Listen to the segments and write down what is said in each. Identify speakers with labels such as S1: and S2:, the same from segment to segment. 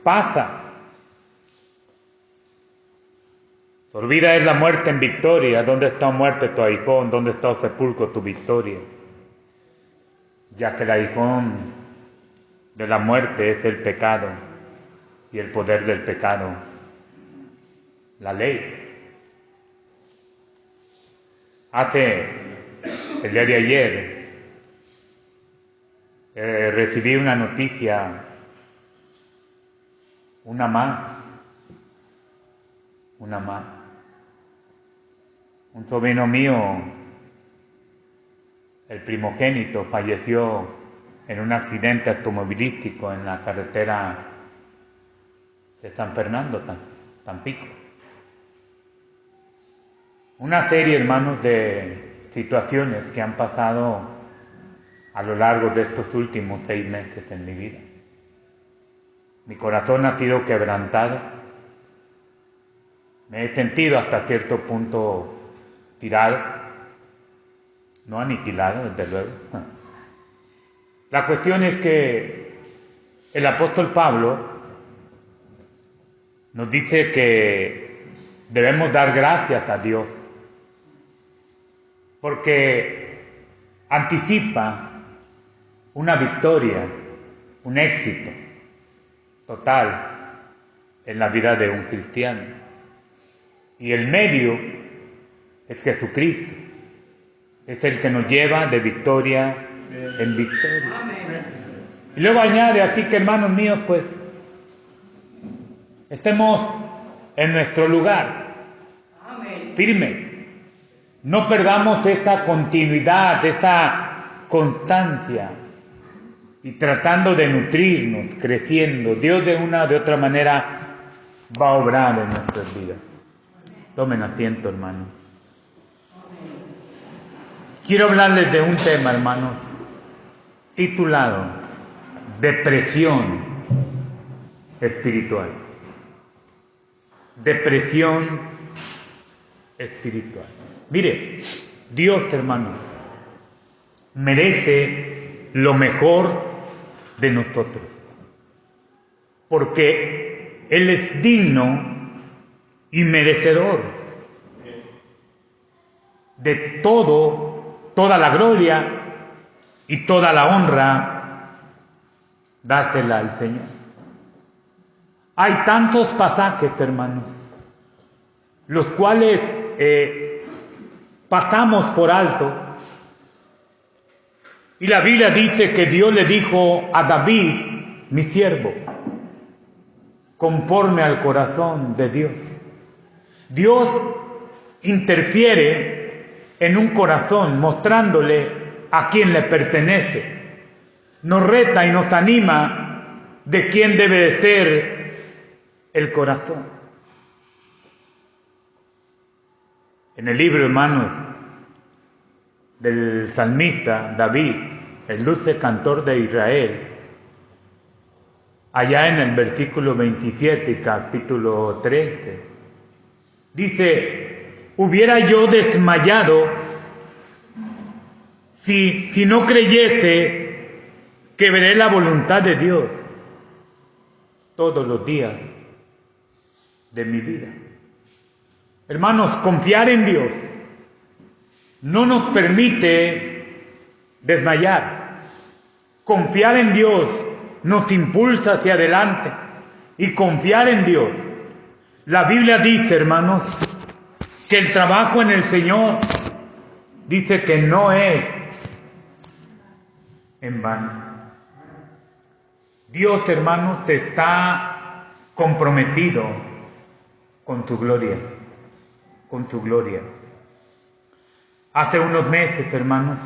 S1: pasa. Su vida es la muerte en victoria. ¿Dónde está muerte tu aguijón? ¿Dónde está el sepulcro tu victoria? Ya que el aguijón de la muerte es el pecado y el poder del pecado, la ley. El día de ayer, recibí una noticia, una más. Un sobrino mío, el primogénito, falleció en un accidente automovilístico en la carretera de San Fernando, Tampico. Una serie, hermanos, de situaciones que han pasado a lo largo de estos últimos 6 meses en mi vida. Mi corazón ha sido quebrantado. Me he sentido hasta cierto punto tirado, no aniquilado, desde luego. La cuestión es que el apóstol Pablo nos dice que debemos dar gracias a Dios, porque anticipa una victoria, un éxito total en la vida de un cristiano. Y el medio es Jesucristo. Es el que nos lleva de victoria en victoria. Y luego añade, así que hermanos míos, pues estemos en nuestro lugar, firme. No perdamos esta continuidad, esta constancia, y tratando de nutrirnos, creciendo. Dios de una o de otra manera va a obrar en nuestras vidas. Tomen asiento, hermanos. Quiero hablarles de un tema, hermanos, titulado Depresión espiritual. Depresión espiritual. Mire, Dios, hermanos, merece lo mejor de nosotros, porque Él es digno y merecedor de toda la gloria y toda la honra, dásela al Señor. Hay tantos pasajes, hermanos, los cuales pasamos por alto, y la Biblia dice que Dios le dijo a David, mi siervo, conforme al corazón de Dios. Dios interfiere en un corazón mostrándole a quién le pertenece. Nos reta y nos anima de quién debe de ser el corazón. En el libro, hermanos, del salmista David, el dulce cantor de Israel, allá en el versículo 27, capítulo 13, dice, hubiera yo desmayado si no creyese que veré la voluntad de Dios todos los días de mi vida. Hermanos, confiar en Dios no nos permite desmayar. Confiar en Dios nos impulsa hacia adelante, y confiar en Dios. La Biblia dice, hermanos, que el trabajo en el Señor, dice que no es en vano. Dios, hermanos, está comprometido con tu gloria, con tu gloria. Hace unos meses, hermanos,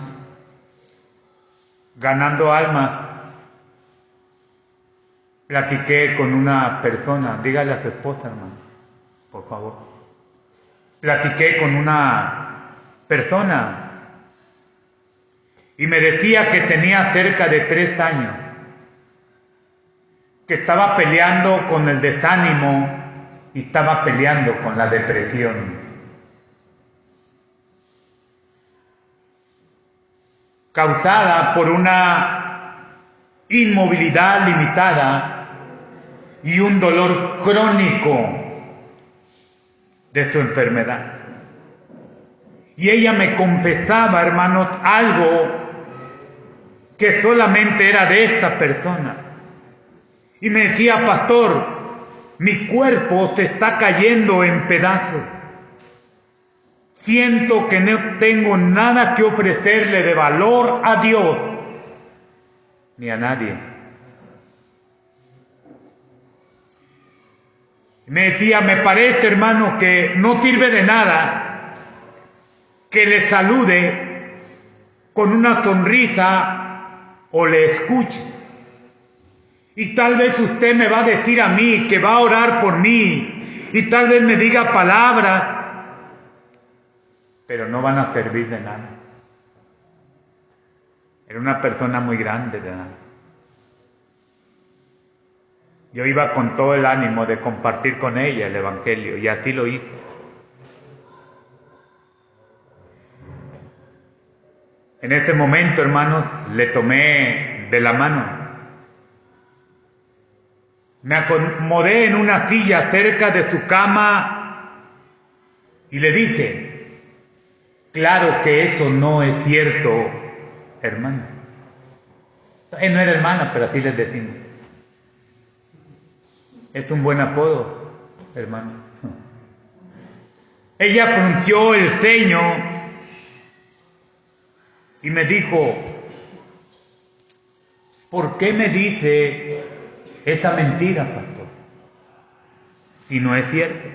S1: ganando almas, platiqué con una persona, dígale a su esposa, hermano, por favor. Platiqué con una persona y me decía que tenía cerca de 3 años, que estaba peleando con el desánimo y estaba peleando con la depresión. Causada por una inmovilidad limitada y un dolor crónico de su enfermedad. Y ella me confesaba, hermanos, algo que solamente era de esta persona. Y me decía: pastor, mi cuerpo se está cayendo en pedazos. Siento que no tengo nada que ofrecerle de valor a Dios ni a nadie. Me decía: me parece, hermano, que no sirve de nada que le salude con una sonrisa o le escuche. Y tal vez usted me va a decir a mí que va a orar por mí y tal vez me diga palabras, pero no van a servir de nada. Era una persona muy grande de edad. Yo iba con todo el ánimo de compartir con ella el Evangelio y así lo hice. En este momento, hermanos, le tomé de la mano. Me acomodé en una silla cerca de su cama y le dije: claro que eso no es cierto, hermano. No era hermana, pero así les decimos. Es un buen apodo, hermano. Ella frunció el ceño y me dijo: ¿por qué me dice esta mentira, pastor? Si no es cierto.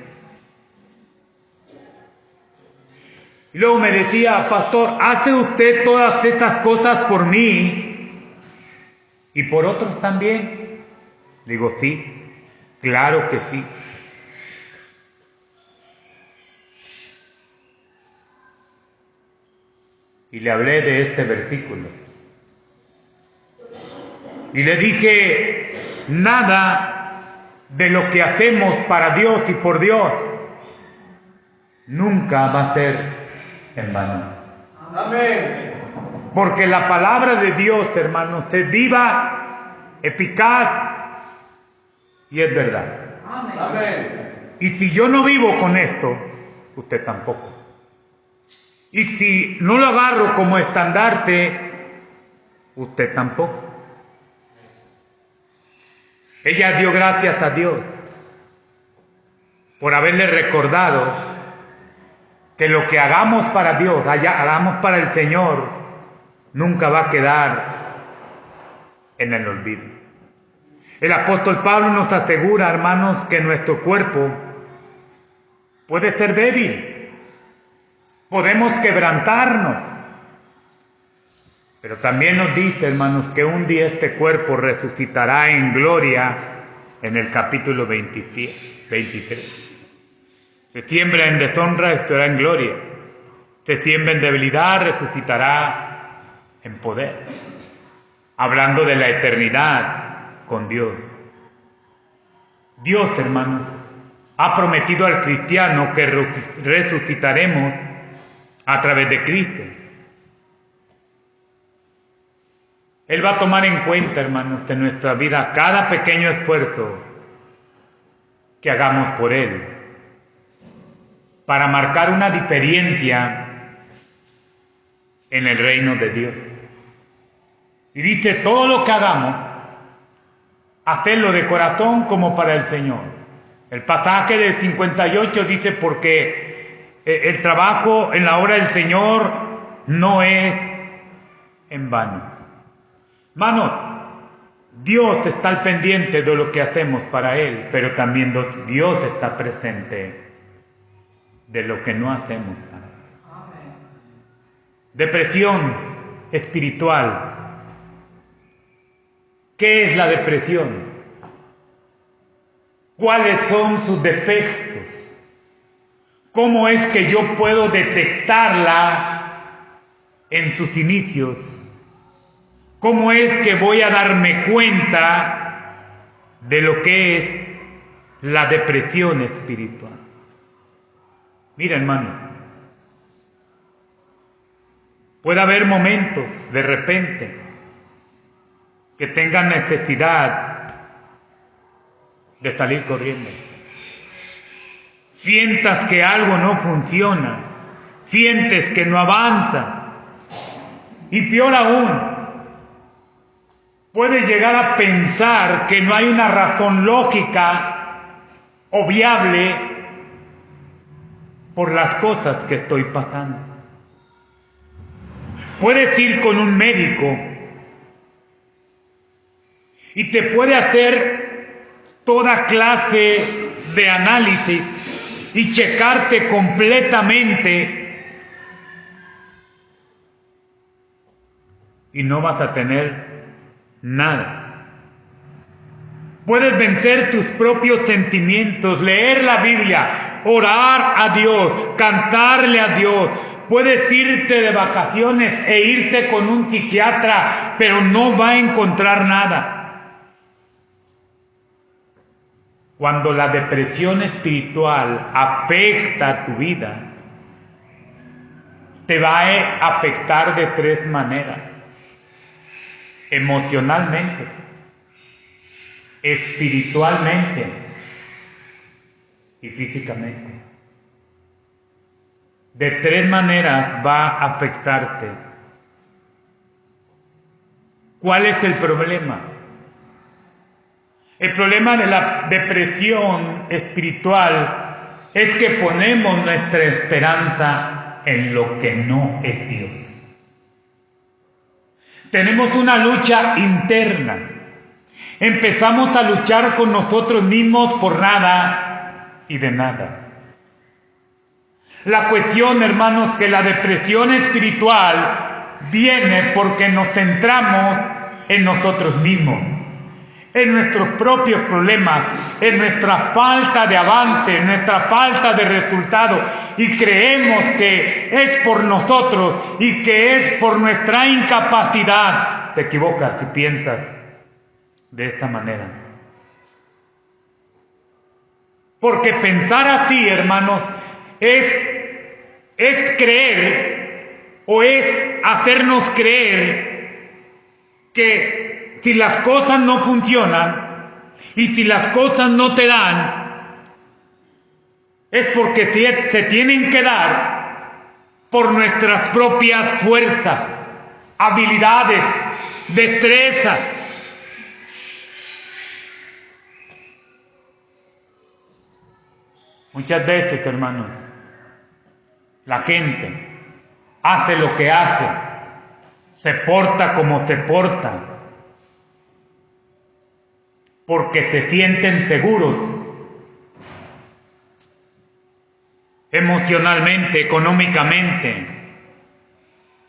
S1: Y luego me decía: pastor, ¿hace usted todas estas cosas por mí y por otros también? Le digo: sí, claro que sí. Y le hablé de este versículo. Y le dije: nada de lo que hacemos para Dios y por Dios nunca va a ser en vano. Amén. Porque la palabra de Dios, hermanos, es viva, eficaz y es verdad. Amén. Y si yo no vivo con esto, usted tampoco. Y si no lo agarro como estandarte, usted tampoco. Ella dio gracias a Dios por haberle recordado que lo que hagamos para Dios, hagamos para el Señor, nunca va a quedar en el olvido. El apóstol Pablo nos asegura, hermanos, que nuestro cuerpo puede ser débil, podemos quebrantarnos, pero también nos dice, hermanos, que un día este cuerpo resucitará en gloria en el capítulo 23. Se siembra en deshonra, estará en gloria. Se siembra en debilidad, resucitará en poder. Hablando de la eternidad con Dios. Dios, hermanos, ha prometido al cristiano que resucitaremos a través de Cristo. Él va a tomar en cuenta, hermanos, de nuestra vida cada pequeño esfuerzo que hagamos por Él, para marcar una diferencia en el reino de Dios. Y dice: todo lo que hagamos, hacerlo de corazón como para el Señor. El pasaje del 58 dice: porque el trabajo en la obra del Señor no es en vano. Hermanos, Dios está al pendiente de lo que hacemos para Él, pero también Dios está presente de lo que no hacemos para Él. Depresión espiritual. ¿Qué es la depresión? ¿Cuáles son sus defectos? ¿Cómo es que yo puedo detectarla en sus inicios? ¿Cómo es que voy a darme cuenta de lo que es la depresión espiritual? Mira, hermano, puede haber momentos de repente que tengan necesidad de salir corriendo. Sientas que algo no funciona, sientes que no avanza, y peor aún, puedes llegar a pensar que no hay una razón lógica o viable por las cosas que estoy pasando. Puedes ir con un médico y te puede hacer toda clase de análisis y checarte completamente, y no vas a tener nada. Puedes vencer tus propios sentimientos, leer la Biblia, orar a Dios, cantarle a Dios. Puedes irte de vacaciones e irte con un psiquiatra, pero no va a encontrar nada. Cuando la depresión espiritual afecta a tu vida, te va a afectar de tres maneras: emocionalmente, espiritualmente y físicamente. De tres maneras va a afectarte. ¿Cuál es el problema? El problema de la depresión espiritual es que ponemos nuestra esperanza en lo que no es Dios. Tenemos una lucha interna. Empezamos a luchar con nosotros mismos por nada y de nada. La cuestión, hermanos, que la depresión espiritual viene porque nos centramos en nosotros mismos, en nuestros propios problemas, en nuestra falta de avance, en nuestra falta de resultados, y creemos que es por nosotros y que es por nuestra incapacidad. Te equivocas si piensas de esta manera. Porque pensar así, hermanos, es creer, o es hacernos creer que si las cosas no funcionan y si las cosas no te dan, es porque se tienen que dar por nuestras propias fuerzas, habilidades, destrezas. Muchas veces, hermanos, la gente hace lo que hace, se porta como se porta, porque se sienten seguros emocionalmente, económicamente,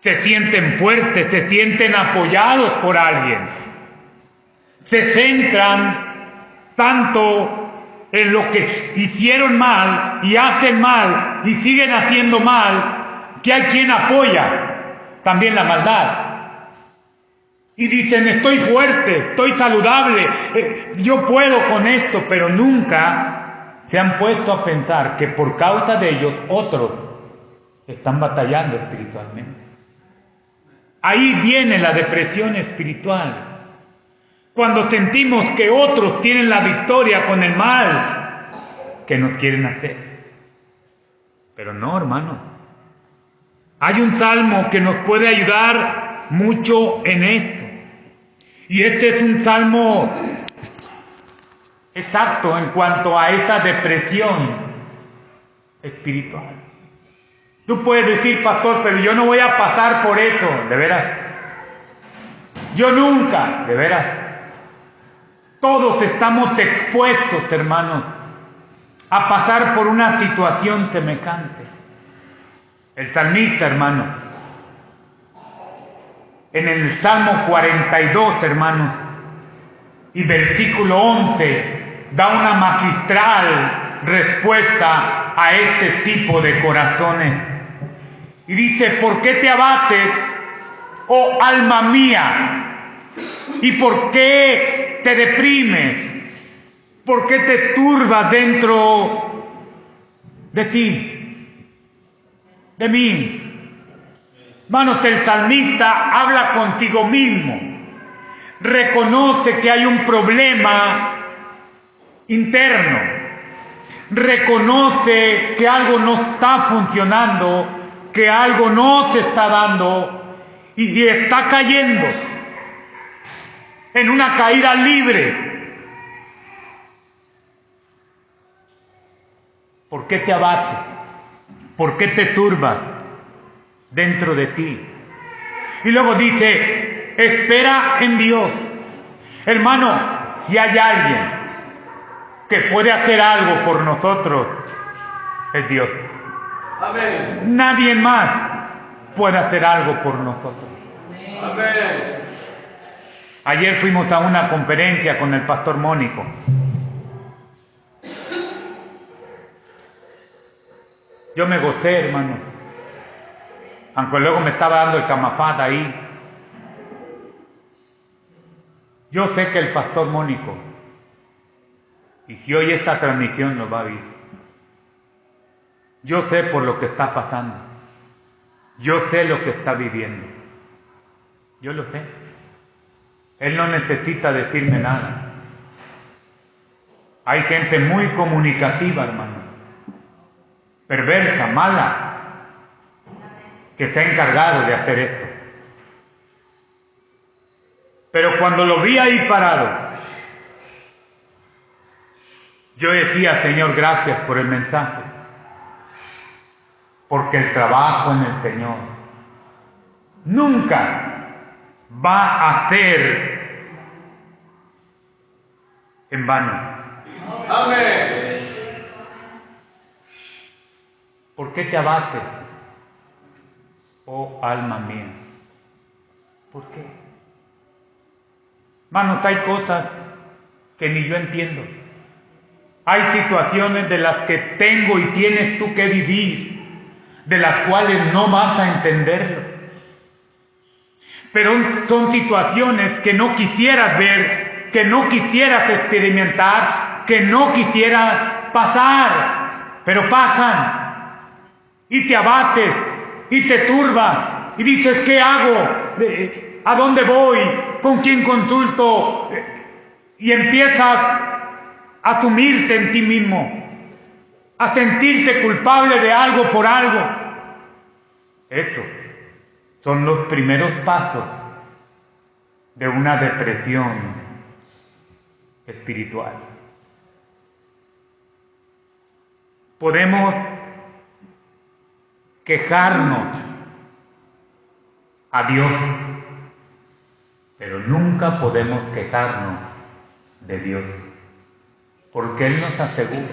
S1: se sienten fuertes, se sienten apoyados por alguien, se centran tanto en lo que hicieron mal y hacen mal y siguen haciendo mal, que hay quien apoya también la maldad. Y dicen, estoy fuerte, estoy saludable, yo puedo con esto, pero nunca se han puesto a pensar que por causa de ellos otros están batallando espiritualmente. Ahí viene la depresión espiritual. Cuando sentimos que otros tienen la victoria con el mal que nos quieren hacer. Pero no, hermano. Hay un salmo que nos puede ayudar mucho en esto. Y este es un salmo exacto en cuanto a esa depresión espiritual. Tú puedes decir, pastor, pero yo no voy a pasar por eso, de veras. Yo nunca, de veras. Todos estamos expuestos, hermanos, a pasar por una situación semejante. El salmista, hermanos, en el Salmo 42, hermanos, y versículo 11, da una magistral respuesta a este tipo de corazones. Y dice, ¿por qué te abates, oh alma mía? ¿Y por qué te deprimes? ¿Por qué te turbas dentro de ti? De mí. Hermanos, el salmista habla contigo mismo. Reconoce que hay un problema interno. Reconoce que algo no está funcionando, que algo no te está dando y está cayendo en una caída libre. ¿Por qué te abates? ¿Por qué te turbas dentro de ti? Y luego dice, espera en Dios. Hermano, si hay alguien que puede hacer algo por nosotros, es Dios.
S2: Amén.
S1: Nadie más puede hacer algo por nosotros.
S2: Amén.
S1: Ayer fuimos a una conferencia con el pastor Mónico. Yo me gocé, hermano. Aunque luego me estaba dando el camafat ahí. Yo sé que el pastor Mónico, y si hoy esta transmisión lo va a ver, yo sé por lo que está pasando. Yo sé lo que está viviendo. Yo lo sé. Él no necesita decirme nada. Hay gente muy comunicativa, hermano. Perversa, mala, que se ha encargado de hacer esto. Pero cuando lo vi ahí parado, yo decía, Señor, gracias por el mensaje. Porque el trabajo en el Señor nunca va a ser en vano.
S2: Amén.
S1: ¿Por qué te abates, oh alma mía? ¿Por qué? Hermanos, hay cosas que ni yo entiendo. Hay situaciones de las que tengo y tienes tú que vivir, de las cuales no vas a entenderlo. Pero son situaciones que no quisieras ver, que no quisieras experimentar, que no quisieras pasar, pero pasan. Y te abates, y te turbas, y dices, ¿qué hago? ¿A dónde voy? ¿Con quién consulto? Y empiezas a sumirte en ti mismo, a sentirte culpable de algo por algo. Eso son los primeros pasos de una depresión espiritual. Podemos quejarnos a Dios, pero nunca podemos quejarnos de Dios, porque Él nos asegura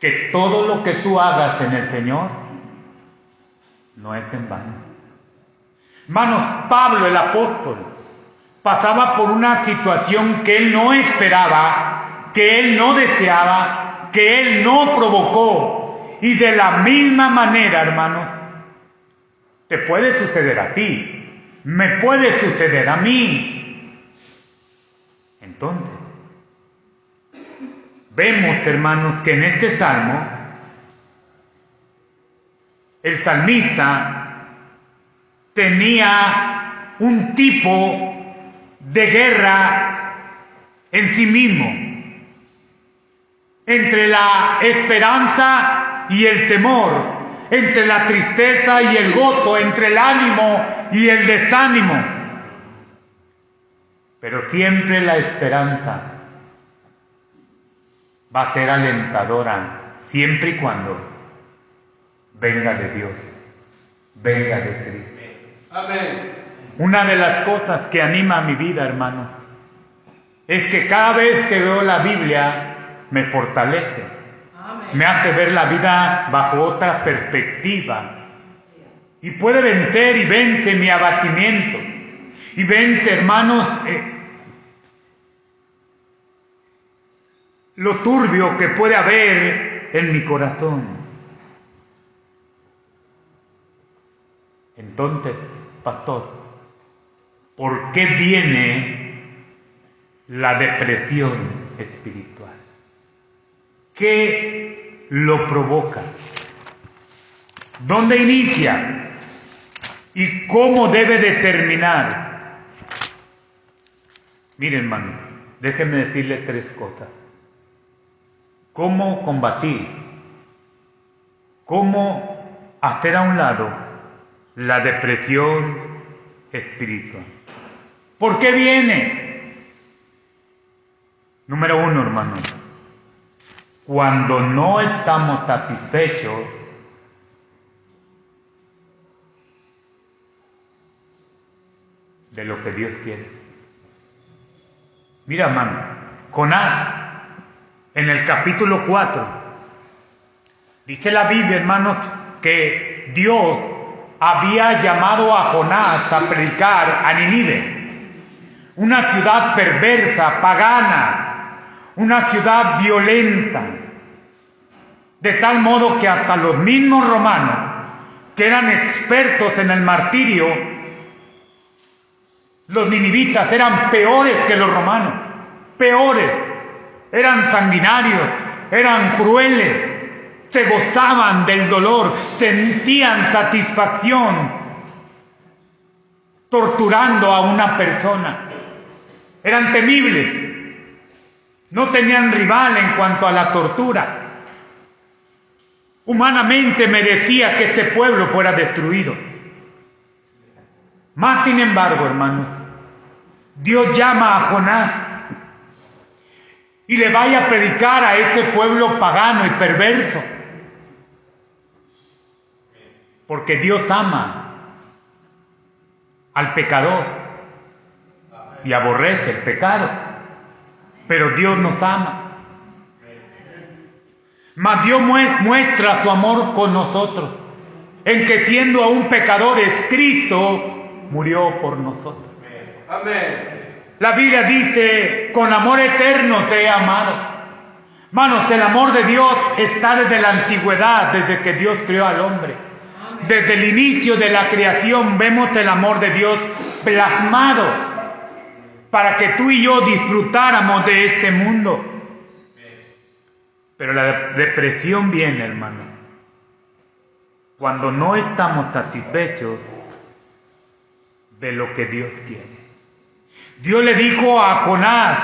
S1: que todo lo que tú hagas en el Señor no es en vano. Hermanos, Pablo el apóstol pasaba por una situación que él no esperaba, que él no deseaba, que él no provocó. Y de la misma manera, hermano, te puede suceder a ti, me puede suceder a mí. Entonces, vemos, hermanos, que en este salmo, el salmista tenía un tipo de guerra en sí mismo, entre la esperanza y el temor, entre la tristeza y el gozo, entre el ánimo y el desánimo. Pero siempre la esperanza va a ser alentadora, siempre y cuando venga de Dios, venga de Cristo.
S2: Amén.
S1: Una de las cosas que anima a mi vida, hermanos, es que cada vez que veo la Biblia me fortalece. Me hace ver la vida bajo otra perspectiva. Y puede vencer y vence mi abatimiento. Y vence, hermanos, lo turbio que puede haber en mi corazón. Entonces, pastor, ¿por qué viene la depresión espiritual? ¿Qué lo provoca? ¿Dónde inicia? ¿Y cómo debe de terminar? Miren, hermano, déjenme decirles tres cosas. cómo combatir, cómo hacer a un lado la depresión espiritual. ¿Por qué viene? Número 1, hermanos, cuando no estamos satisfechos de lo que Dios quiere. Mira, hermano, Jonás, en el capítulo 4, dice la Biblia, hermanos, que Dios había llamado a Jonás a predicar a Nínive, una ciudad perversa, pagana, una ciudad violenta, de tal modo que hasta los mismos romanos, que eran expertos en el martirio, los ninivitas eran peores que los romanos, peores, eran sanguinarios, eran crueles, se gozaban del dolor, sentían satisfacción torturando a una persona, eran temibles, no tenían rival en cuanto a la tortura. Humanamente merecía que este pueblo fuera destruido. Más sin embargo, hermanos, Dios llama a Jonás y le vaya a predicar a este pueblo pagano y perverso. Porque Dios ama al pecador y aborrece el pecado. Pero Dios nos ama. Mas Dios muestra su amor con nosotros, en que siendo aún pecadores, Cristo murió por nosotros.
S2: Amén.
S1: La Biblia dice, con amor eterno te he amado. Hermanos, el amor de Dios está desde la antigüedad, desde que Dios creó al hombre. Desde el inicio de la creación vemos el amor de Dios plasmado para que tú y yo disfrutáramos de este mundo. Pero la depresión viene, hermano, cuando no estamos satisfechos de lo que Dios quiere. Dios le dijo a Jonás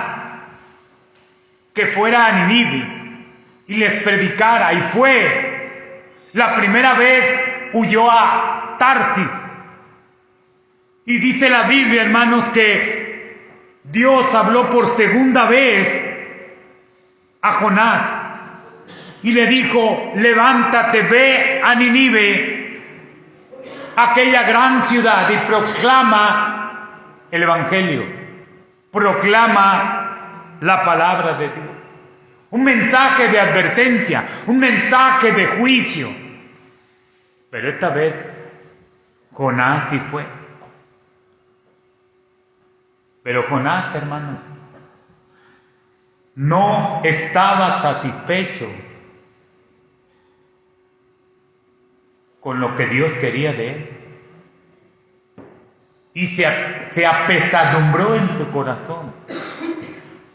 S1: que fuera a Nínive y les predicara, y fue. La primera vez huyó a Tarsis. Y dice la Biblia, hermanos, que Dios habló por segunda vez a Jonás y le dijo, levántate, ve a Nínive, aquella gran ciudad, y proclama el Evangelio. Proclama la palabra de Dios. Un mensaje de advertencia, un mensaje de juicio. Pero esta vez Jonás sí fue. Pero Jonás, hermanos, no estaba satisfecho con lo que Dios quería de él. Y se apesadumbró en su corazón,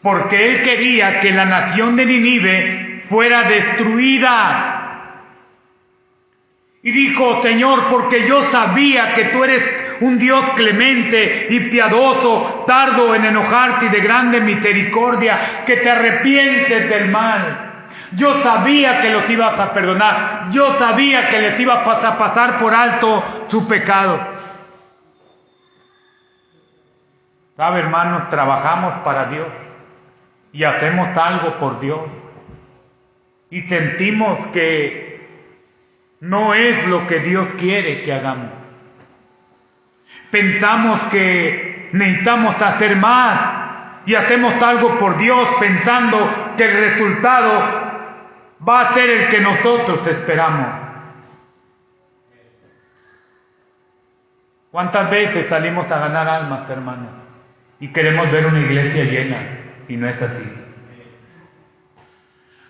S1: porque él quería que la nación de Nínive fuera destruida. Y dijo, Señor, porque yo sabía que tú eres un Dios clemente y piadoso, tardo en enojarte y de grande misericordia, que te arrepientes del mal. Yo sabía que los ibas a perdonar, yo sabía que les ibas a pasar por alto su pecado. ¿Sabe, hermanos? Trabajamos para Dios y hacemos algo por Dios y sentimos que no es lo que Dios quiere que hagamos. Pensamos que necesitamos hacer más y hacemos algo por Dios pensando que el resultado va a ser el que nosotros esperamos. ¿Cuántas veces salimos a ganar almas, hermanos? Y queremos ver una iglesia llena, y no es así.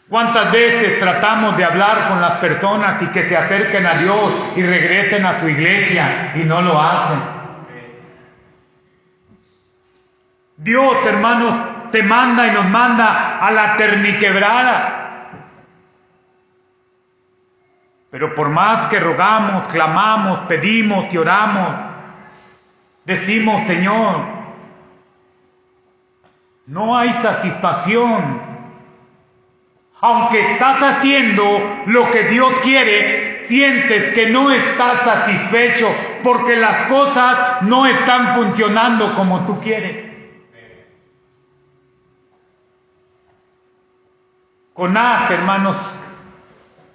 S1: ¿Cuántas veces tratamos de hablar con las personas y que se acerquen a Dios y regresen a su iglesia y no lo hacen? Dios, hermanos, te manda y nos manda a la terniquebrada. Pero por más que rogamos, clamamos, pedimos y oramos, decimos, Señor, no hay satisfacción. Aunque estás haciendo lo que Dios quiere, sientes que no estás satisfecho porque las cosas no están funcionando como tú quieres. Jonás, hermanos,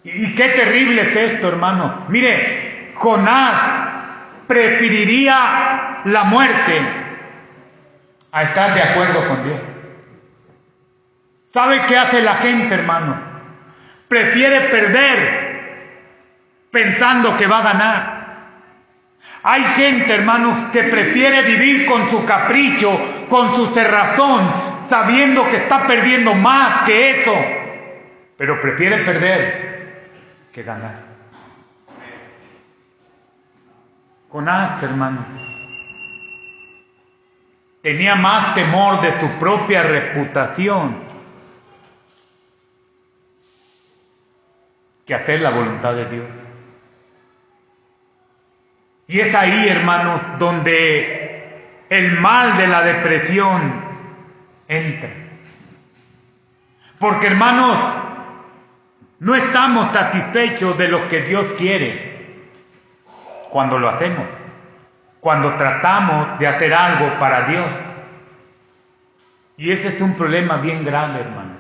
S1: y qué terrible es esto, hermanos. Mire, Jonás preferiría la muerte a estar de acuerdo con Dios. ¿Sabe qué hace la gente, hermano? Prefiere perder pensando que va a ganar. Hay gente, hermanos, que prefiere vivir con su capricho, con su cerrazón, sabiendo que está perdiendo más que eso, pero prefiere perder que ganar. Jonás, hermano, tenía más temor de su propia reputación que hacer la voluntad de Dios. Y es ahí, hermanos, donde el mal de la depresión entra. Porque, hermanos, no estamos satisfechos de lo que Dios quiere cuando lo hacemos, cuando tratamos de hacer algo para Dios. Y ese es un problema bien grave, hermano.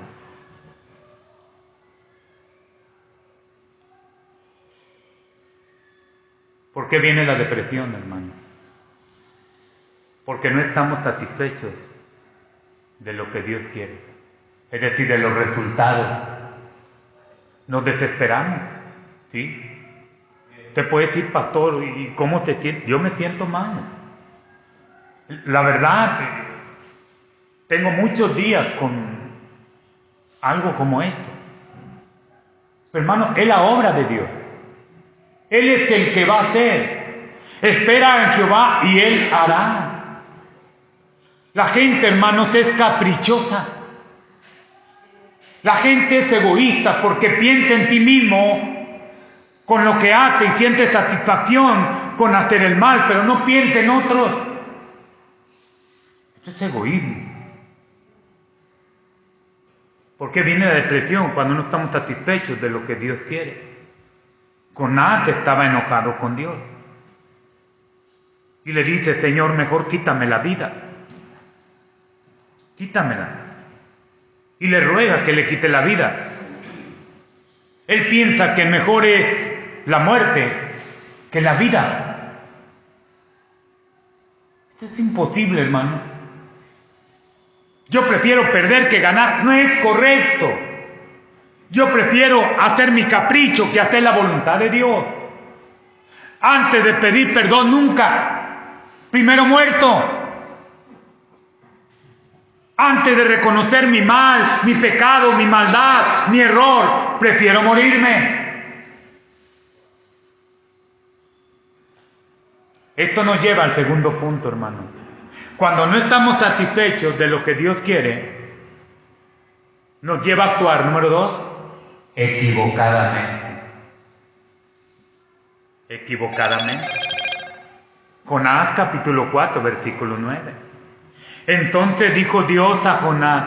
S1: ¿Por qué viene la depresión, hermano? Porque no estamos satisfechos de lo que Dios quiere, es decir, de los resultados. Nos desesperamos, ¿sí? Usted puede decir, pastor, ¿y cómo te sientes? Yo me siento mal. La verdad, tengo muchos días con algo como esto. Pero, hermano, es la obra de Dios. Él es el que va a hacer. Espera en Jehová y Él hará. La gente, hermanos, es caprichosa. La gente es egoísta porque piensa en sí mismo con lo que hace y siente satisfacción con hacer el mal, pero no piensa en otros. Esto es egoísmo. ¿Por qué viene la depresión cuando no estamos satisfechos de lo que Dios quiere? Jonás estaba enojado con Dios y le dice, Señor, mejor quítame la vida, quítamela. Y le ruega que le quite la vida. Él piensa que mejor es la muerte que la vida. Esto es imposible, hermano. Yo prefiero perder que ganar. No es correcto. Yo prefiero hacer mi capricho que hacer la voluntad de Dios. Antes de pedir perdón, nunca. Primero muerto. Antes de reconocer mi mal, mi pecado, mi maldad, mi error, prefiero morirme. Esto nos lleva al segundo punto, hermano. Cuando no estamos satisfechos de lo que Dios quiere, nos lleva a actuar, número 2, equivocadamente. Equivocadamente. Jonás capítulo 4, versículo 9. Entonces dijo Dios a Jonás,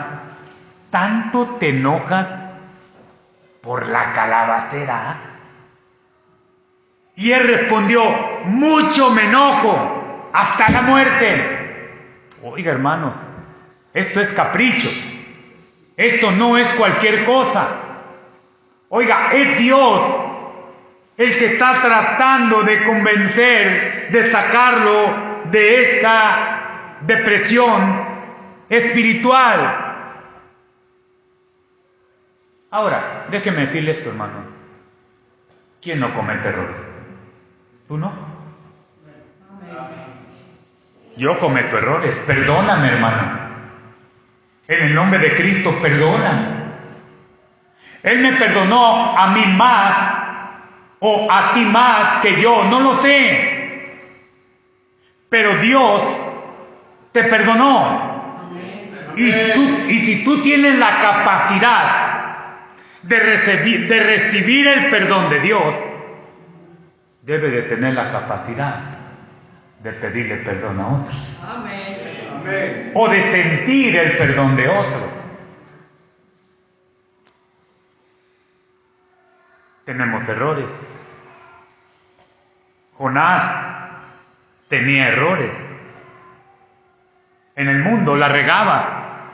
S1: ¿tanto te enojas por la calabacera? Y él respondió, mucho me enojo, hasta la muerte. Oiga, hermanos, esto es capricho. Esto no es cualquier cosa. Oiga, es Dios el que está tratando de convencer, de sacarlo de esta depresión espiritual. Ahora, déjeme decirle esto, hermano. ¿Quién no comete errores? ¿Tú no? Yo cometo errores. Perdóname, hermano. En el nombre de Cristo, perdóname. Él me perdonó a mí más o a ti más que yo, no lo sé. Pero Dios te perdonó. Y si tú tienes la capacidad de recibir el perdón de Dios, debes de tener la capacidad de pedirle perdón a otros. Amén. O de sentir el perdón de otros. tenemos errores. Jonás tenía errores. En el mundo la regaba.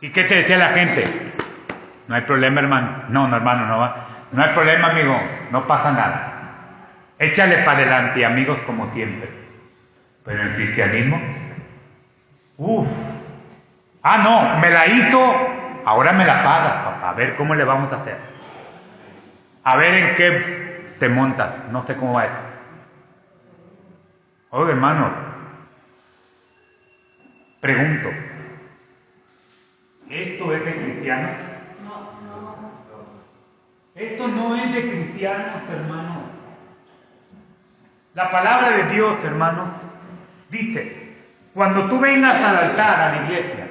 S1: ¿Y qué te decía la gente? No hay problema, hermano. No, hermano, no va. No hay problema, amigo. No pasa nada. Échale para adelante, amigos, como siempre. Pero en el cristianismo, no, me la hizo, ahora me la pagas, papá. A ver cómo le vamos a hacer. A ver en qué te montas. No sé cómo va eso. Oye, hermano, pregunto, ¿esto es de cristianos? No. Esto no es de cristianos, hermanos. La palabra de Dios, hermanos, dice, cuando tú vengas al altar, a la iglesia,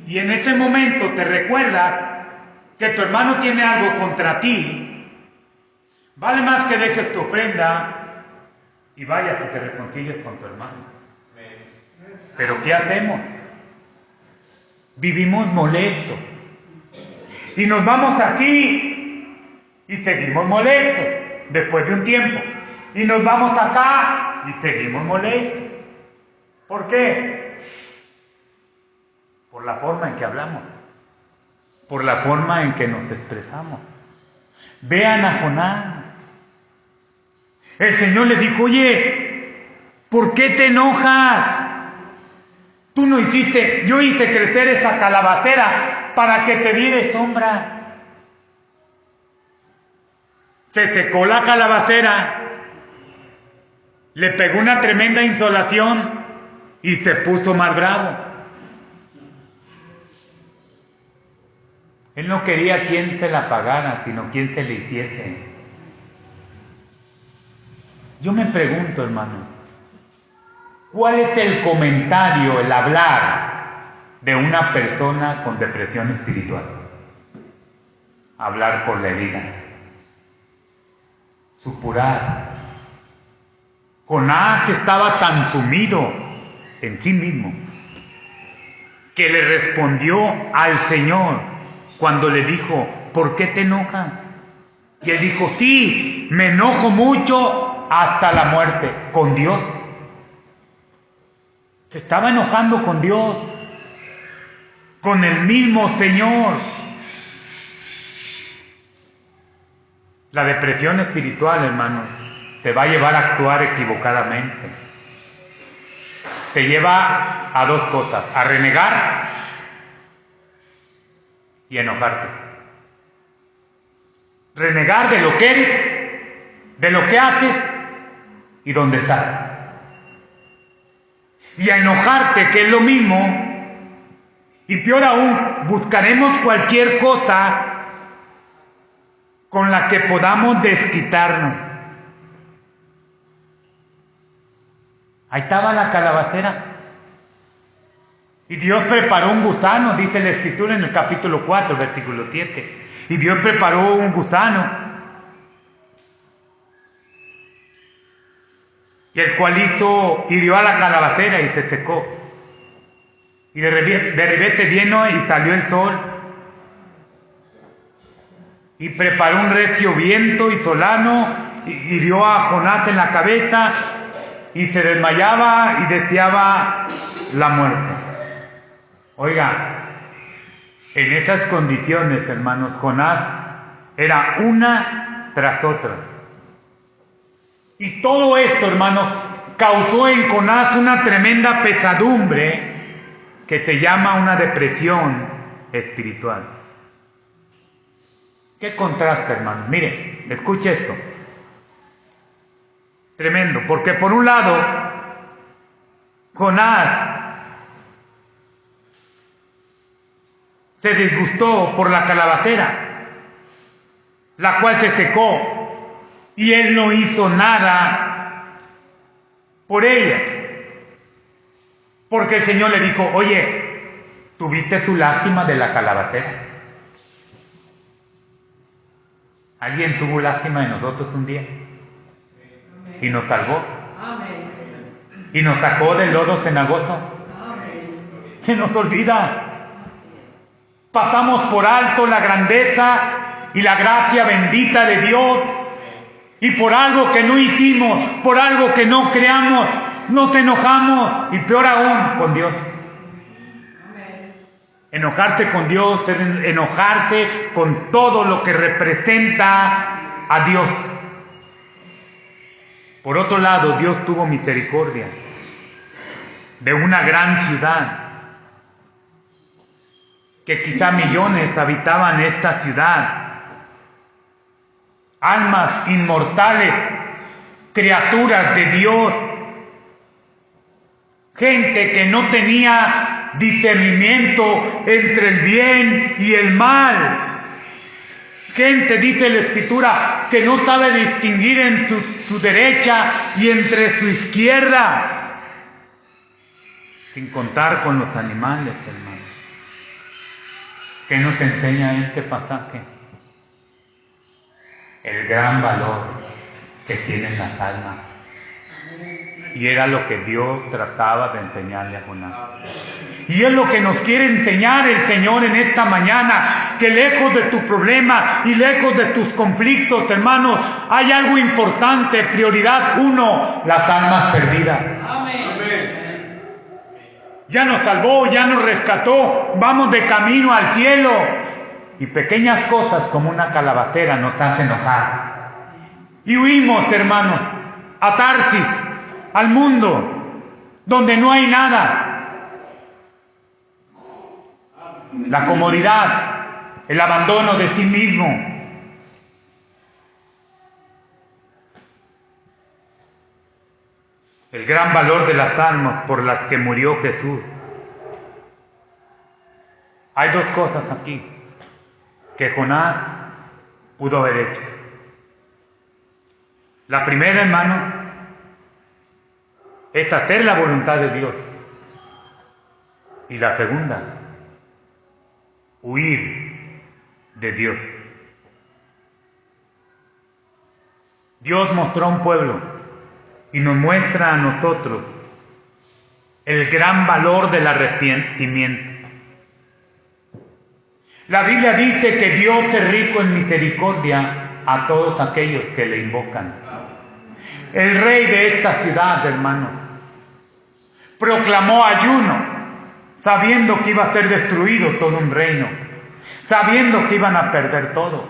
S1: y en ese momento te recuerdas que tu hermano tiene algo contra ti, vale más que dejes tu ofrenda y vayas y te reconcilies con tu hermano. Pero ¿qué hacemos? Vivimos molestos. Y nos vamos aquí y seguimos molestos después de un tiempo. Y nos vamos acá y seguimos molestos. ¿Por qué? Por la forma en que hablamos. Por la forma en que nos expresamos. Vean a Jonás. El Señor le dijo, oye, ¿por qué te enojas? Tú no hiciste, yo hice crecer esa calabacera para que te diera sombra. Se secó la calabacera, le pegó una tremenda insolación y se puso más bravo. Él no quería quien se la pagara, sino quien se le hiciese. Yo me pregunto, hermanos, ¿cuál es el comentario, el hablar de una persona con depresión espiritual? Hablar por la herida. Supurar. Jonás estaba tan sumido en sí mismo que le respondió al Señor cuando le dijo, ¿por qué te enojas? Y él dijo, sí, me enojo mucho hasta la muerte con Dios. Se estaba enojando con Dios, con el mismo Señor. La depresión espiritual, hermanos, te va a llevar a actuar equivocadamente. Te lleva a dos cosas, a renegar y a enojarte. Renegar de lo que eres, de lo que haces y dónde estás. Y a enojarte, que es lo mismo, y peor aún, buscaremos cualquier cosa con la que podamos desquitarnos. Ahí estaba la calabacera. Y Dios preparó un gusano, dice la Escritura en el capítulo 4, versículo 7. Y Dios preparó un gusano, y el cual hirió a la calabacera y se secó. Y de repente vino y salió el sol, y preparó un recio viento y solano, y hirió a Jonás en la cabeza, y se desmayaba y deseaba la muerte. Oiga, en esas condiciones, hermanos, Jonás era una tras otra. Y todo esto, hermanos, causó en Jonás una tremenda pesadumbre que se llama una depresión espiritual. ¿Qué contraste, hermanos? Mire, escuche esto. Tremendo, porque por un lado, Jonás se disgustó por la calabacera, la cual se secó, y él no hizo nada por ella. Porque el Señor le dijo, oye, ¿tuviste tu lástima de la calabacera? ¿Alguien tuvo lástima de nosotros un día? Y nos salvó. Y nos sacó del lodo cenagoso. Se nos olvida. Pasamos por alto la grandeza y la gracia bendita de Dios. Y por algo que no hicimos, por algo que no creamos, nos enojamos, y peor aún con Dios. Enojarte con Dios, enojarte con todo lo que representa a Dios. Por otro lado, Dios tuvo misericordia de una gran ciudad, que quizá millones habitaban esta ciudad. Almas inmortales, criaturas de Dios, gente que no tenía discernimiento entre el bien y el mal. Gente, dice la Escritura, que no sabe distinguir entre su derecha y entre su izquierda. Sin contar con los animales, hermano. ¿Qué nos enseña este pasaje? El gran valor que tienen las almas. Y era lo que Dios trataba de enseñarle a Jonás. Y es lo que nos quiere enseñar el Señor en esta mañana, que lejos de tu problema y lejos de tus conflictos, hermanos, hay algo importante, prioridad uno, las almas perdidas.
S2: Amén.
S1: Ya nos salvó, ya nos rescató, vamos de camino al cielo. Y pequeñas cosas como una calabacera nos hacen enojar. Y huimos, hermanos, a Tarsis, al mundo, donde no hay nada. La comodidad, el abandono de sí mismo. El gran valor de las almas por las que murió Jesús. Hay dos cosas aquí que Jonás pudo haber hecho. La primera, hermano, es hacer la voluntad de Dios. Y la segunda, huir de Dios. Dios mostró a un pueblo y nos muestra a nosotros el gran valor del arrepentimiento. La Biblia dice que Dios es rico en misericordia a todos aquellos que le invocan. El rey de esta ciudad, hermanos, proclamó ayuno, sabiendo que iba a ser destruido todo un reino, sabiendo que iban a perder todo.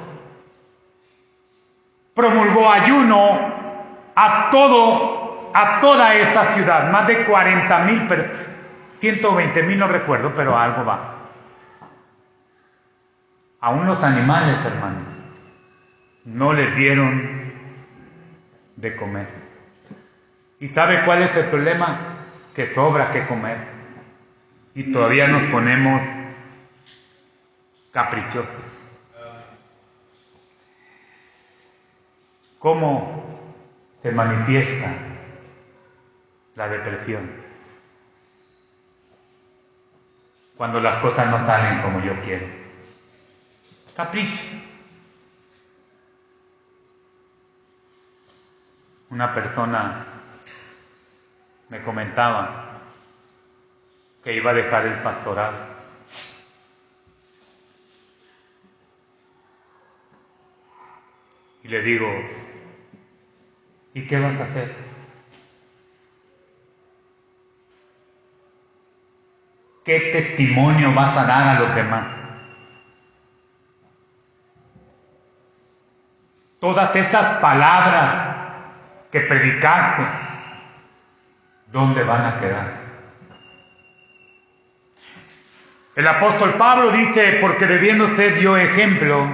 S1: Promulgó ayuno a toda esta ciudad, más de 40,000 personas, 120,000 no recuerdo, pero algo va. Aún los animales, hermanos, no les dieron de comer. ¿Y sabe cuál es el problema? Que sobra que comer. Y todavía nos ponemos caprichosos. ¿Cómo se manifiesta la depresión? Cuando las cosas no salen como yo quiero. Capricho. Una persona me comentaba que iba a dejar el pastorado. Y le digo, ¿y qué vas a hacer? ¿Qué testimonio vas a dar a los demás? Todas estas palabras que predicaste, ¿dónde van a quedar? El apóstol Pablo dice, porque debiendo ser yo ejemplo,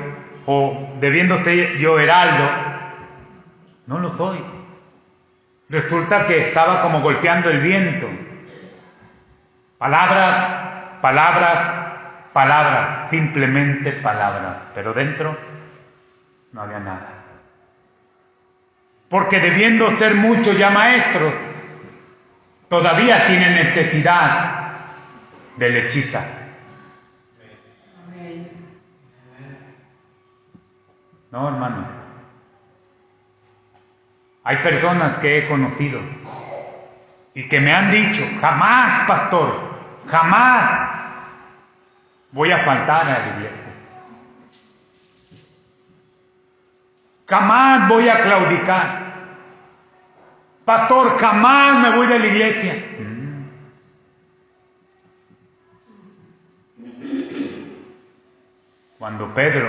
S1: o debiendo ser yo heraldo, no lo soy. Resulta que estaba como golpeando el viento. Palabras, palabras, palabras, simplemente palabras, pero dentro no había nada. Porque debiendo ser muchos ya maestros, todavía tienen necesidad de lechita. No, hermano. Hay personas que he conocido y que me han dicho, jamás, pastor, jamás voy a faltar a la iglesia. Jamás voy a claudicar. Pastor, jamás me voy de la iglesia. Cuando Pedro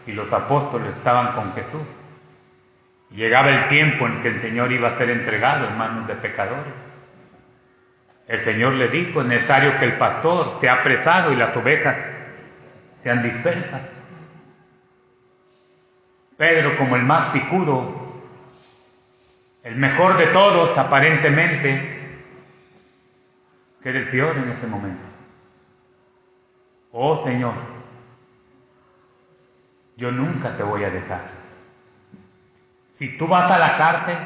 S1: y los apóstoles estaban con Jesús, llegaba el tiempo en que el Señor iba a ser entregado en manos de pecadores. El Señor le dijo: es necesario que el pastor sea apresado y las ovejas sean dispersas. Pedro, como el más picudo, el mejor de todos aparentemente, que era el peor en ese momento. Oh Señor, yo nunca te voy a dejar. Si tú vas a la cárcel,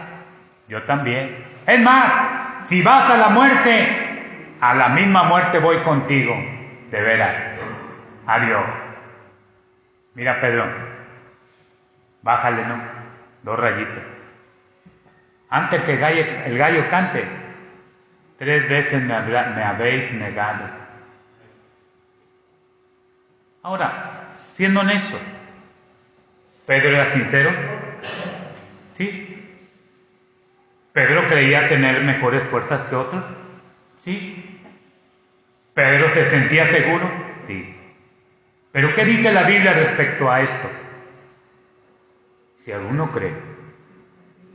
S1: yo también. Es más, si vas a la muerte, a la misma muerte voy contigo. De veras. Adiós. Mira, Pedro, bájale, ¿no? 2 rayitas. Antes que el gallo cante, 3 veces me habéis negado. Ahora, siendo honesto, ¿Pedro era sincero? Sí. ¿Pedro creía tener mejores fuerzas que otros? Sí. ¿Pedro se sentía seguro? Sí. ¿Pero qué dice la Biblia respecto a esto? Si alguno cree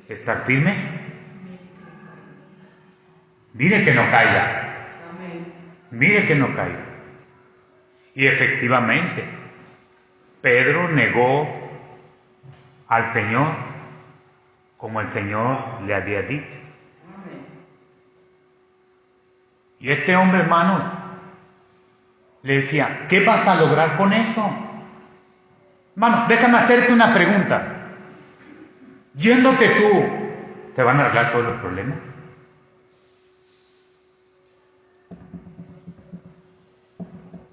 S1: estar firme, mire que no caiga. Mire que no caiga. Y efectivamente, Pedro negó al Señor como el Señor le había dicho. Y este hombre, hermanos, le decía: ¿qué vas a lograr con eso? Hermano, déjame hacerte una pregunta. Yéndote tú, ¿te van a arreglar todos los problemas?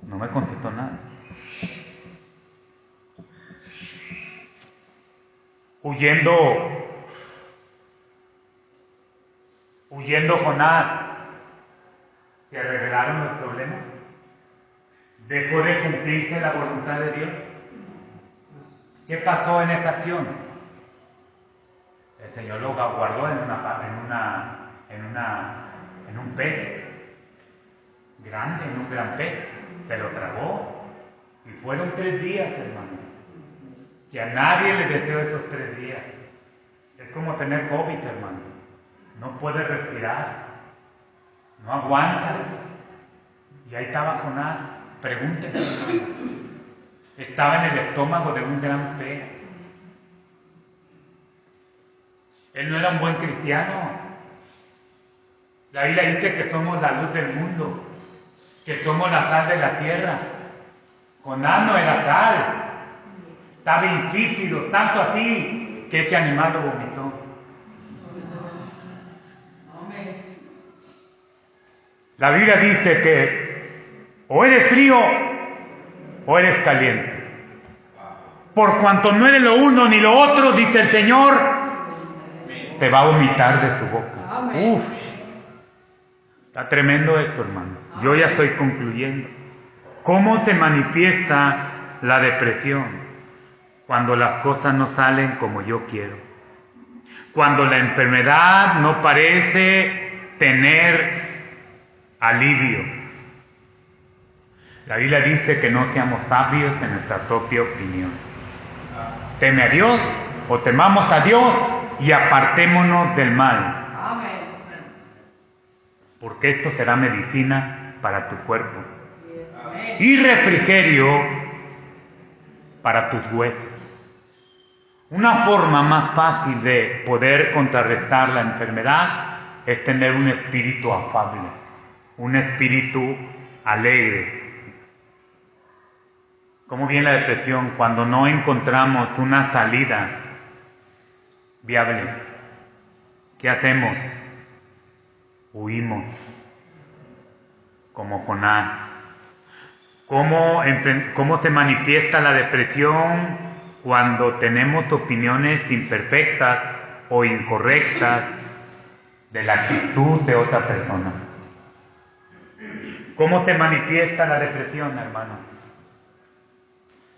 S1: No me contestó nada. Huyendo Jonás, ¿se arreglaron los problemas? ¿Dejó de cumplirse la voluntad de Dios? ¿Qué pasó en esta acción? El Señor lo guardó en un pez grande, en un gran pez. Se lo tragó. Y fueron 3 días, hermano. Que a nadie le deseó esos 3 días. Es como tener COVID, hermano. No puedes respirar. No aguantas. Y ahí estaba Jonás. Pregúntese, hermano. Estaba en el estómago de un gran pez. Él no era un buen cristiano. La Biblia dice que somos la luz del mundo, que somos la sal de la tierra. Jonás no era sal. Estaba insípido, tanto así que ese animal lo vomitó. La Biblia dice que o eres frío o eres caliente. Por cuanto no eres lo uno ni lo otro, dice el Señor, te va a vomitar de su boca. Uf, está tremendo esto, hermano. Yo ya estoy concluyendo. ¿Cómo se manifiesta la depresión? Cuando las cosas no salen como yo quiero. Cuando la enfermedad no parece tener alivio. La Biblia dice que no seamos sabios en nuestra propia opinión. Teme a Dios o temamos a Dios y apartémonos del mal. Porque esto será medicina para tu cuerpo y refrigerio para tus huesos. Una forma más fácil de poder contrarrestar la enfermedad es tener un espíritu afable, un espíritu alegre. ¿Cómo viene la depresión? Cuando no encontramos una salida viable. ¿Qué hacemos? Huimos, como Jonás. ¿Cómo se manifiesta la depresión? Cuando tenemos opiniones imperfectas o incorrectas de la actitud de otra persona. ¿Cómo se manifiesta la depresión, hermano?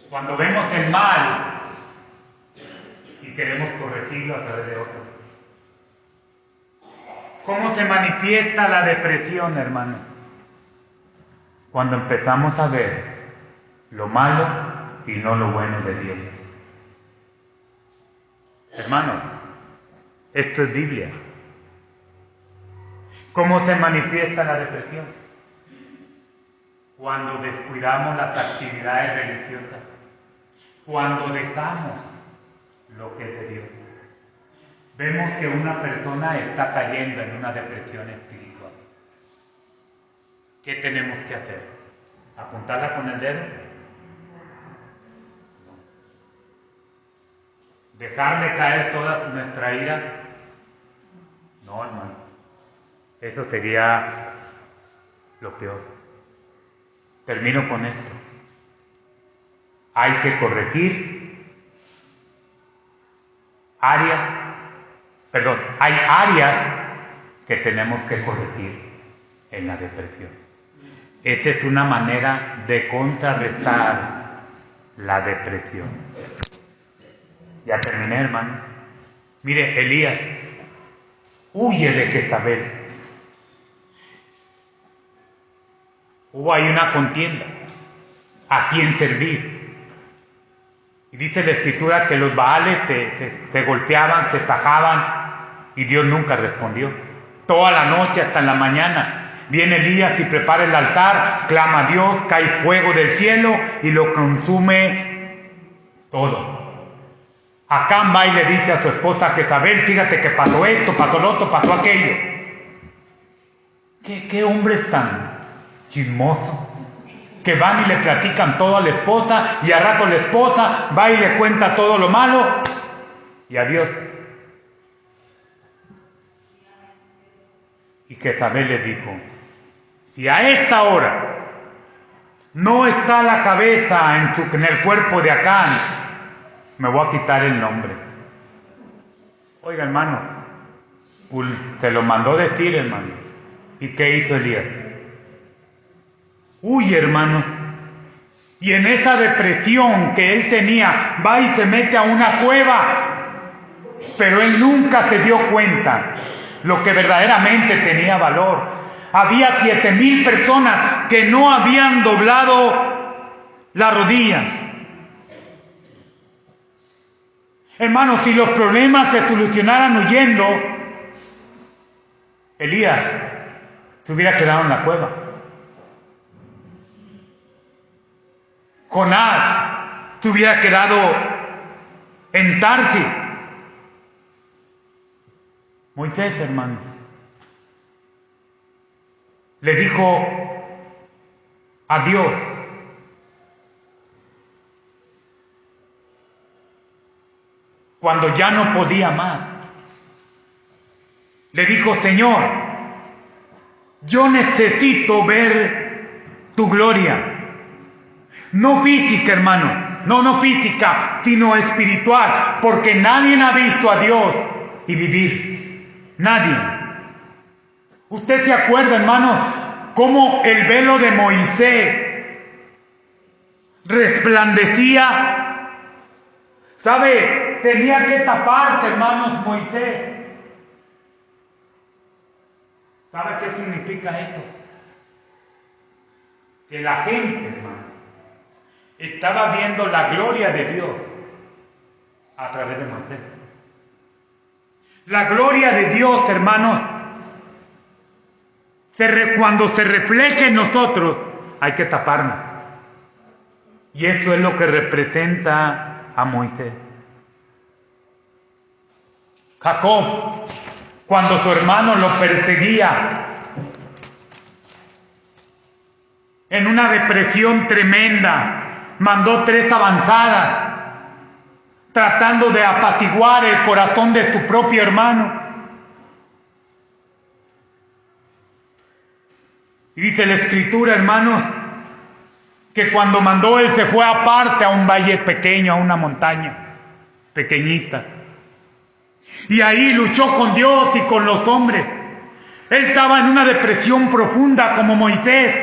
S1: Cuando vemos el mal y queremos corregirlo a través de otros. ¿Cómo se manifiesta la depresión, hermano? Cuando empezamos a ver lo malo y no lo bueno de Dios. Hermano, esto es Biblia. ¿Cómo se manifiesta la depresión? Cuando descuidamos las actividades religiosas, cuando dejamos lo que es de Dios. Vemos que una persona está cayendo en una depresión espiritual. ¿Qué tenemos que hacer? ¿Apuntarla con el dedo? ¿Dejarle caer toda nuestra ira? No, hermano. Eso sería lo peor. Termino con esto. Hay que corregir hay áreas que tenemos que corregir en la depresión. Esta es una manera de contrarrestar la depresión. Ya terminé, hermano. Mire, Elías huye de Jezabel. Hubo ahí una contienda. ¿A quién servir? Y dice la Escritura que los Baales se golpeaban, se tajaban, y Dios nunca respondió. Toda la noche hasta en la mañana viene Elías y prepara el altar, clama a Dios, cae fuego del cielo y lo consume todo. Acán va y le dice a su esposa Jezabel, fíjate que pasó esto, pasó lo otro, pasó aquello. ¿Qué hombre tan chismoso? Que van y le platican todo a la esposa, y al rato la esposa va y le cuenta todo lo malo, y adiós. Y Jezabel le dijo, si a esta hora no está la cabeza en el cuerpo de Acán, me voy a quitar el nombre. Oiga, hermano, te lo mandó decir, hermano. ¿Y qué hizo Elías? Huye, hermano. Y en esa depresión que él tenía, va y se mete a una cueva. Pero él nunca se dio cuenta lo que verdaderamente tenía valor. Había 7,000 personas que no habían doblado la rodilla. Hermanos, si los problemas se solucionaran huyendo, Elías se hubiera quedado en la cueva. Jonás se hubiera quedado en Tarsis. Moisés, hermano, le dijo a Dios, cuando ya no podía más, le dijo, Señor, yo necesito ver tu gloria. No física, hermano, no física, sino espiritual, porque nadie ha visto a Dios y vivir. Nadie. ¿Usted se acuerda, hermano, cómo el velo de Moisés resplandecía? ¿Sabe? Tenía que taparse, hermanos, Moisés. ¿Sabe qué significa eso? Que la gente, hermano, estaba viendo la gloria de Dios a través de Moisés. La gloria de Dios, hermanos, cuando se refleja en nosotros, hay que taparnos. Y esto es lo que representa a Moisés. Jacob, cuando su hermano lo perseguía, en una depresión tremenda, mandó 3 avanzadas, tratando de apaciguar el corazón de su propio hermano. Y dice la Escritura, hermanos, que cuando mandó él se fue aparte a un valle pequeño, a una montaña pequeñita. Y ahí luchó con Dios y con los hombres. Él estaba en una depresión profunda como Moisés.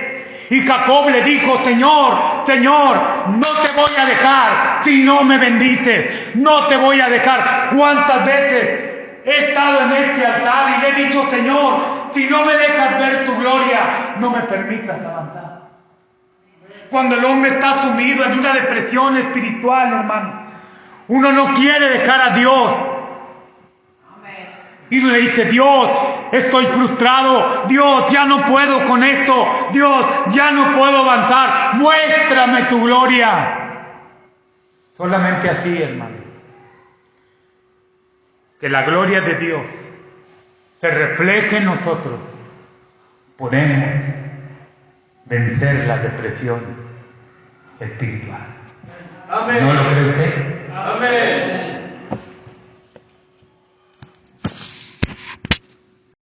S1: Y Jacob le dijo, Señor, Señor, no te voy a dejar si no me bendices. No te voy a dejar. ¿Cuántas veces he estado en este altar y le he dicho, Señor, si no me dejas ver tu gloria, no me permitas avanzar? Cuando el hombre está sumido en una depresión espiritual, hermano, uno no quiere dejar a Dios. Y uno le dice, Dios, estoy frustrado. Dios, ya no puedo con esto. Dios, ya no puedo avanzar. Muéstrame tu gloria. Solamente así, hermano, que la gloria de Dios se refleje en nosotros, podemos vencer la depresión espiritual.
S2: Amén.
S1: ¿No lo cree usted?
S2: Amén.